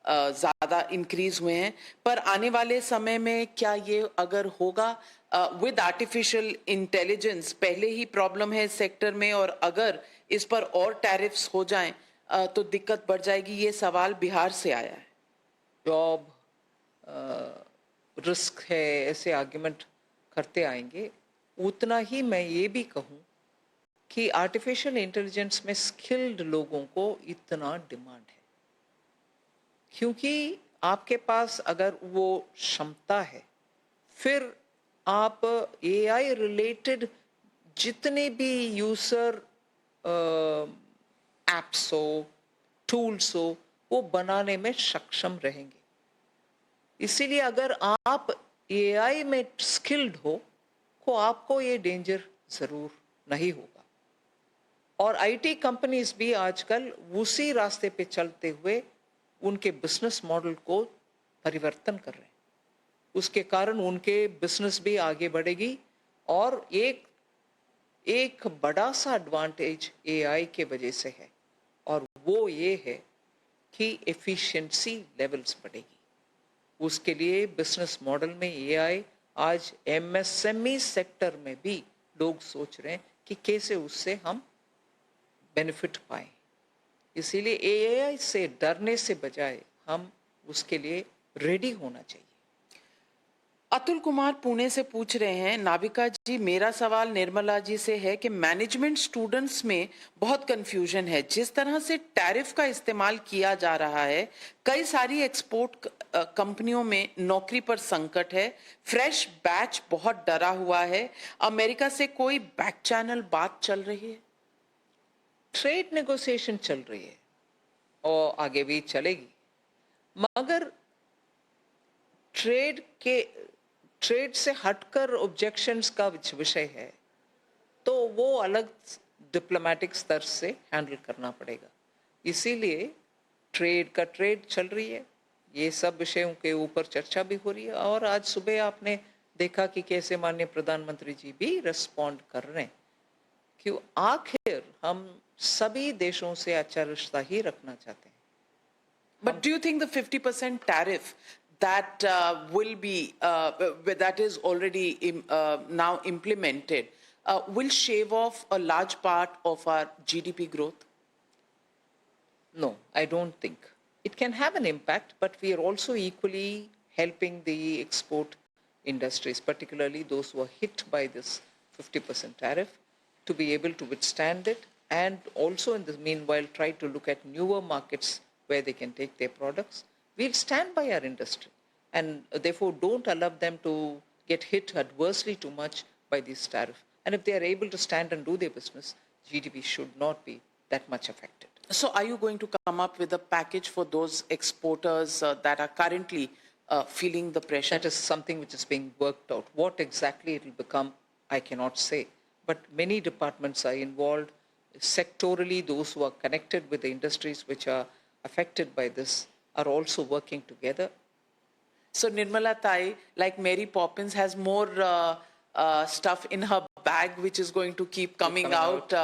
ज़्यादा इंक्रीज हुए हैं, पर आने वाले समय में क्या ये अगर होगा विद आर्टिफिशियल इंटेलिजेंस, पहले ही प्रॉब्लम है इस सेक्टर में, और अगर इस पर और टैरिफ्स हो जाएं तो दिक्कत बढ़ जाएगी. ये सवाल बिहार से आया है. जॉब रिस्क है, ऐसे आर्ग्यूमेंट करते आएंगे. उतना ही मैं ये भी कहूँ कि आर्टिफिशियल इंटेलिजेंस में स्किल्ड लोगों को इतना डिमांड है, क्योंकि आपके पास अगर वो क्षमता है, फिर आप एआई रिलेटेड जितने भी यूजर एप्स हो, टूल्स हो, वो बनाने में सक्षम रहेंगे। इसीलिए अगर आप एआई में स्किल्ड हो तो आपको ये डेंजर जरूर नहीं होगा। और आईटी कंपनीज भी आजकल उसी रास्ते पे चलते हुए उनके बिजनेस मॉडल को परिवर्तन कर रहे हैं। उसके कारण उनके बिजनेस भी आगे बढ़ेगी। और एक बड़ा सा एडवांटेज एआई के वजह से है, और वो ये है कि एफिशिएंसी लेवल्स बढ़ेगी। उसके लिए बिजनेस मॉडल में एआई आज एमएसएमई सेक्टर में भी लोग सोच रहे हैं कि कैसे उससे हम बेनिफिट पाएं। इसीलिए एआई से डरने से बजाय हम उसके लिए रेडी होना चाहिए। अतुल कुमार पुणे से पूछ रहे हैं, नाविका जी मेरा सवाल निर्मला जी से है कि मैनेजमेंट स्टूडेंट्स में बहुत कंफ्यूजन है। जिस तरह से टैरिफ का इस्तेमाल किया जा रहा है, कई सारी एक्सपोर्ट कंपनियों में नौकरी पर संकट है, फ्रेश बैच बहुत डरा हुआ है, अमेरिका से कोई बैक चैनल बात चल रही है? ट्रेड नेगोशिएशन चल रही है और आगे भी चलेगी, मगर ट्रेड से हटकर ऑब्जेक्शंस का विषय है तो वो अलग डिप्लोमेटिक स्तर से हैंडल करना पड़ेगा। इसीलिए ट्रेड चल रही है, ये सब विषयों के ऊपर चर्चा भी हो रही है। और आज सुबह आपने देखा कि कैसे माननीय प्रधानमंत्री जी भी रिस्पॉन्ड कर रहे हैं, कि आखिर हम सभी देशों से अच्छा रिश्ता ही रखना चाहते हैं। But do you think the 50% tariff that that is already now implemented will shave off a large part of our GDP growth? No, I don't think. It can have an impact, but we are also equally helping the export industries, particularly those who are hit by this 50% tariff, to be able to withstand it, and also in the meanwhile try to look at newer markets where they can take their products. We'll stand by our industry, and therefore don't allow them to get hit adversely too much by this tariff. And if they are able to stand and do their business, GDP should not be that much affected. So are you going to come up with a package for those exporters that are currently feeling the pressure? That is something which is being worked out. What exactly it will become, I cannot say. But many departments are involved. Sectorally, those who are connected with the industries which are affected by this are also working together. So Nirmala Tai, like Mary Poppins, has more stuff in her bag which is going to keep coming out.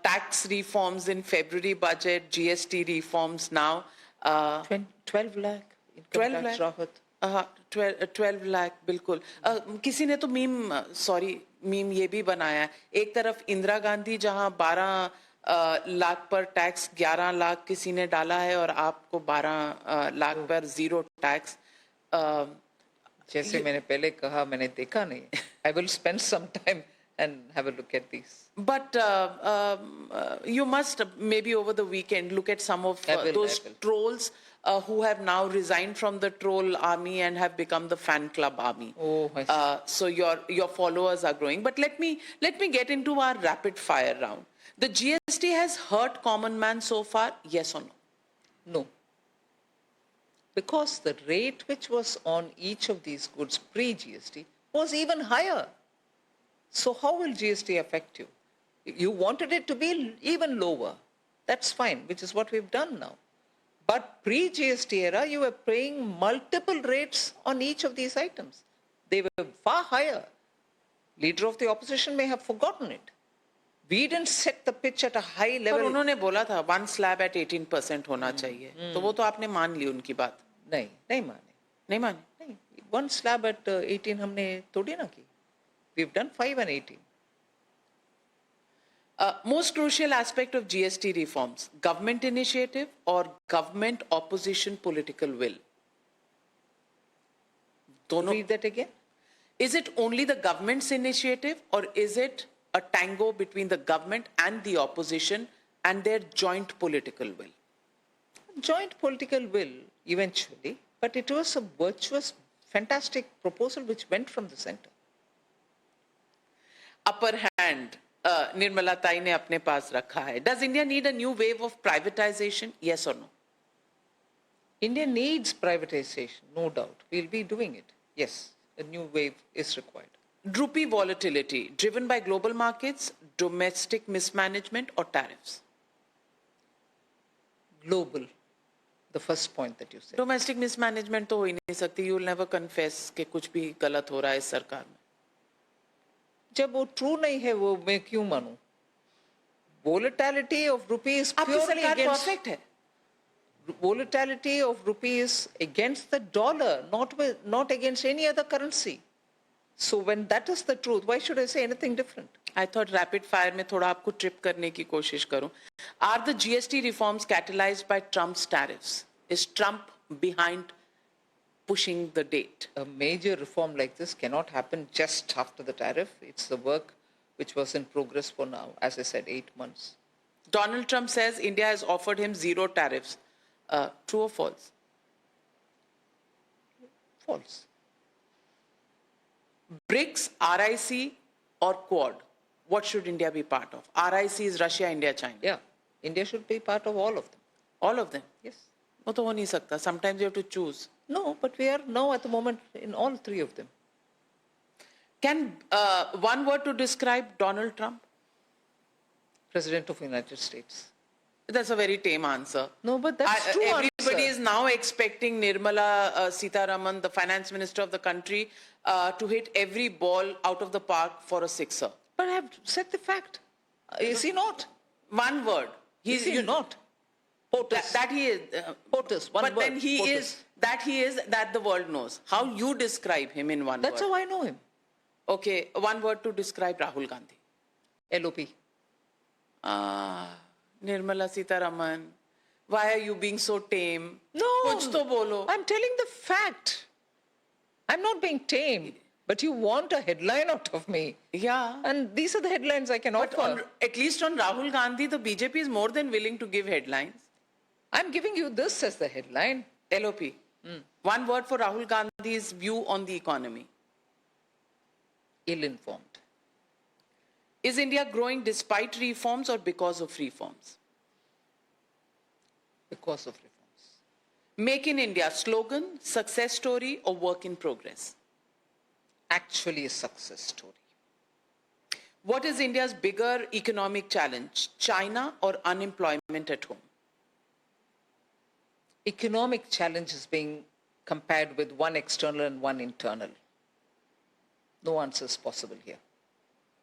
Tax reforms in February budget, GST reforms now. 12 lakh income tax rahat. 12 lakh बिल्कुल। किसी ने तो meme ये भी बनाया है, एक तरफ इंदिरा गांधी जहां 12 लाख पर टैक्स 11 लाख किसी ने डाला है, और आपको 12 लाख पर जीरो टैक्स। जैसे मैंने पहले कहा, मैंने देखा नहीं। I will spend some time and have a look at these. But you must maybe over the weekend look at some of those trolls who have now resigned from the troll army and have become the fan club army. Oh, I see. So your followers are growing. But let me get into our rapid fire round. The GST has hurt common man so far, yes or no? No. Because the rate which was on each of these goods pre-GST was even higher. So how will GST affect you? You wanted it to be even lower. That's fine, which is what we've done now. But pre-GST era, you were paying multiple rates on each of these items. They were far higher. Leader of the opposition may have forgotten it. We didn't set the pitch at a high level. पर उन्होंने बोला था 1 slab at 18% होना चाहिए, तो वो तो आपने मान ली उनकी बात? नहीं माने. 1 slab at 18 हमने थोड़ी ना की. We've done 5 and 18. Most crucial aspect of GST reforms, government initiative or government opposition political will? Read that again. Is it only the government's initiative, or is it a tango between the government and the opposition and their joint political will? Joint political will, eventually, but it was a virtuous, fantastic proposal which went from the center. Upper hand, Nirmala Tai ne apne paas rakha hai. Does India need a new wave of privatization? Yes or no? India needs privatization, no doubt. We'll be doing it. Yes, a new wave is required. Rupee volatility driven by global markets, domestic mismanagement, or tariffs? Global, the first point that you said. Domestic mismanagement तो हो ही नहीं सकती. You will never confess कि कुछ भी गलत हो रहा है इस सरकार में. जब वो ट्रू नहीं है वो मैं क्यों मानूं? Volatility of rupee is आपकी purely सरकार against. perfect है. Volatility of rupee is against the dollar, not against any other currency. So when that is the truth, why should I say anything different? I thought rapid fire में थोड़ा आपको trip करने की कोशिश करूं. Are the GST reforms catalyzed by Trump's tariffs? Is Trump behind pushing the date? A major reform like this cannot happen just after the tariff. It's the work which was in progress for now, as I said, 8 months. Donald Trump says India has offered him zero tariffs. True or false? False. BRICS, RIC, or Quad? What should India be part of? RIC is Russia, India, China. Yeah, India should be part of all of them. All of them? Yes. वो तो हो नहीं सकता. Sometimes you have to choose. No, but we are now at the moment in all three of them. Can one word to describe Donald Trump? President of the United States. That's a very tame answer. No, but that's true. Everybody is now expecting Nirmala Sitharaman, the finance minister of the country, to hit every ball out of the park for a sixer. But I have said the fact. Is he not? One word. Is he not? POTUS. That he is. POTUS, one but word. then he POTUS. is, that the world knows. How you describe him in one That's word? how I know him. Okay, one word to describe Rahul Gandhi. LOP. Nirmala Sitharaman, why are you being so tame? No, Kuch to bolo. I'm telling the fact. I'm not being tame, but you want a headline out of me. Yeah. And these are the headlines I can But offer. at least on Rahul Gandhi, the BJP is more than willing to give headlines. I'm giving you this as the headline. LOP. One word for Rahul Gandhi's view on the economy. Ill-informed. Is India growing despite reforms or because of reforms? Because of reforms. Make in India slogan, success story, or work in progress? Actually a success story. What is India's bigger economic challenge, China or unemployment at home? Economic challenge is being compared with one external and one internal. No answer is possible here.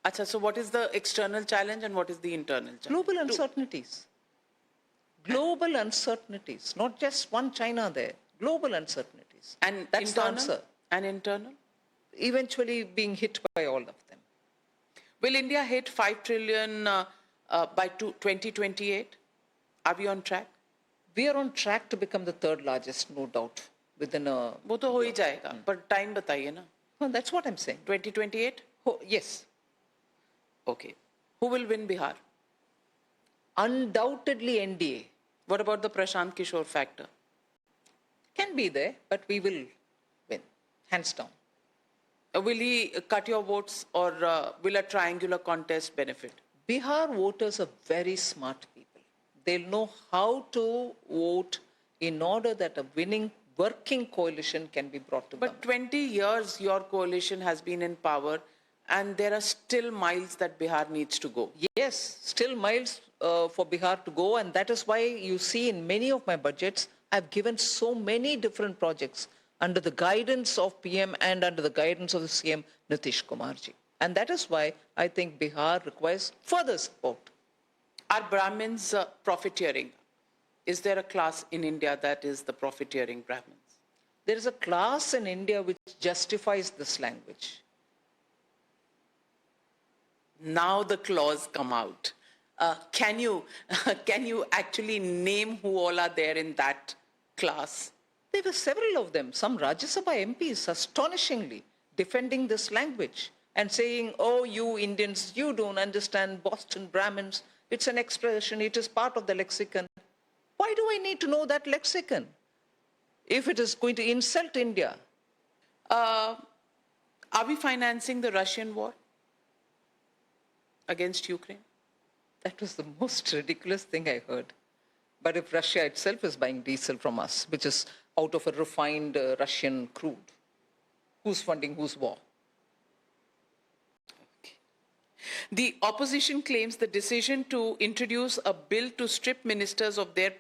Achha, so what is the external challenge and what is the internal challenge? Global uncertainties. Global uncertainties. Not just one China there. Global uncertainties. And that's the internal? answer. And internal? Eventually being hit by all of them. Will India hit 5 trillion by 2028? Are we on track? We are on track to become the third largest, no doubt, within a... वो तो हो ही जाएगा, पर time बताइए ना. Well, that's what I'm saying. 2028? Oh, yes. Okay. Who will win Bihar? Undoubtedly NDA. What about the Prashant Kishore factor? Can be there, but we will win, hands down. Will he cut your votes or will a triangular contest benefit? Bihar voters are very smart people. They'll know how to vote in order that a winning working coalition can be brought to But government. 20 years your coalition has been in power and there are still miles that Bihar needs to go. Yes, still miles for Bihar to go, and that is why you see in many of my budgets, I've given so many different projects under the guidance of PM and under the guidance of the CM Nitish Kumarji. And that is why I think Bihar requires further support. Are Brahmins profiteering? Is there a class in India that is the profiteering Brahmins? There is a class in India which justifies this language. Now the clause come out. Can you actually name who all are there in that class? There were several of them, some Rajya Sabha MPs, astonishingly. defending this language and saying, oh, you Indians, you don't understand Boston Brahmins. It's an expression, it is part of the lexicon. Why do I need to know that lexicon if it is going to insult India? Are we financing the Russian war against Ukraine? That was the most ridiculous thing I heard. But if Russia itself is buying diesel from us, which is out of a refined Russian crude, who's funding whose war? The opposition claims the decision to introduce a bill to strip ministers of their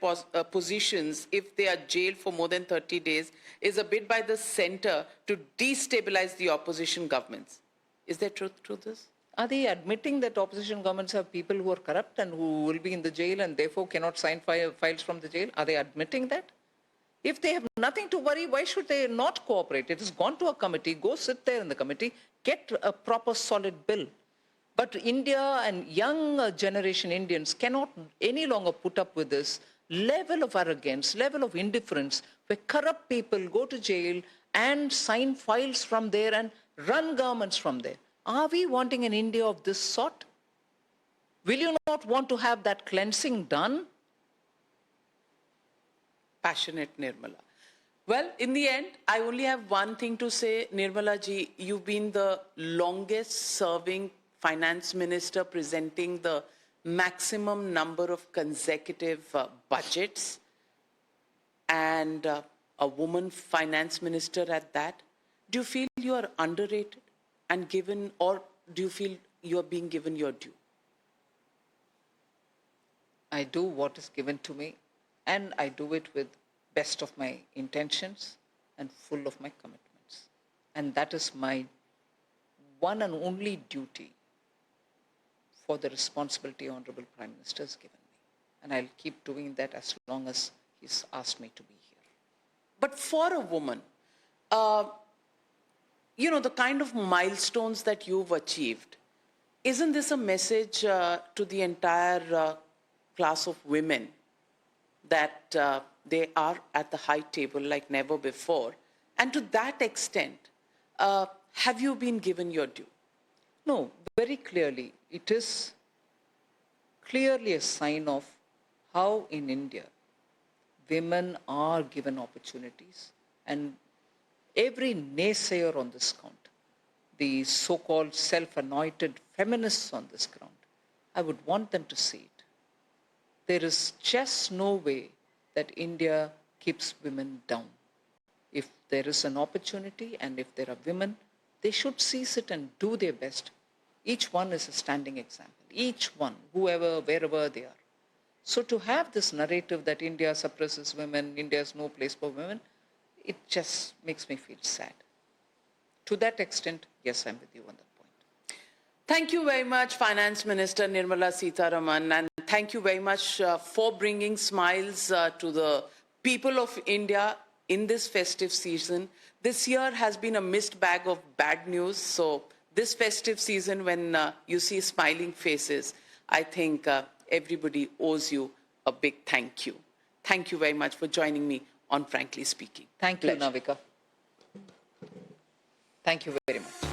positions if they are jailed for more than 30 days is a bid by the centre to destabilize the opposition governments. Is there truth to this? Are they admitting that opposition governments have people who are corrupt and who will be in the jail and therefore cannot sign files from the jail? Are they admitting that? If they have nothing to worry, why should they not cooperate? It has gone to a committee, go sit there in the committee, get a proper solid bill. But India and young generation Indians cannot any longer put up with this level of arrogance, level of indifference, where corrupt people go to jail and sign files from there and run governments from there. Are we wanting an India of this sort? Will you not want to have that cleansing done? Passionate Nirmala. Well, in the end, I only have one thing to say. Nirmala ji, you've been the longest serving finance minister presenting the maximum number of consecutive budgets and a woman finance minister at that. Do you feel you are underrated and given, or do you feel you are being given your due? I do what is given to me, and I do it with best of my intentions and full of my commitments. And that is my one and only duty for the responsibility Honorable Prime Minister has given me. And I'll keep doing that as long as he's asked me to be here. But for a woman, you know, the kind of milestones that you've achieved, isn't this a message to the entire class of women that they are at the high table like never before? And to that extent, have you been given your due? No, very clearly, it is clearly a sign of how in India women are given opportunities, and every naysayer on this count, the so-called self-anointed feminists on this ground, I would want them to see it. There is just no way that India keeps women down. If there is an opportunity and if there are women, they should seize it and do their best. Each one is a standing example. Each one, whoever, wherever they are. So to have this narrative that India suppresses women, India has no place for women, it just makes me feel sad. To that extent, yes, I'm with you on that point. Thank you very much, Finance Minister Nirmala Sitharaman, and thank you very much for bringing smiles to the people of India in this festive season. This year has been a mixed bag of bad news, so this festive season, when you see smiling faces, I think everybody owes you a big thank you. Thank you very much for joining me on Frankly Speaking. Thank you, Navika. Thank you very much.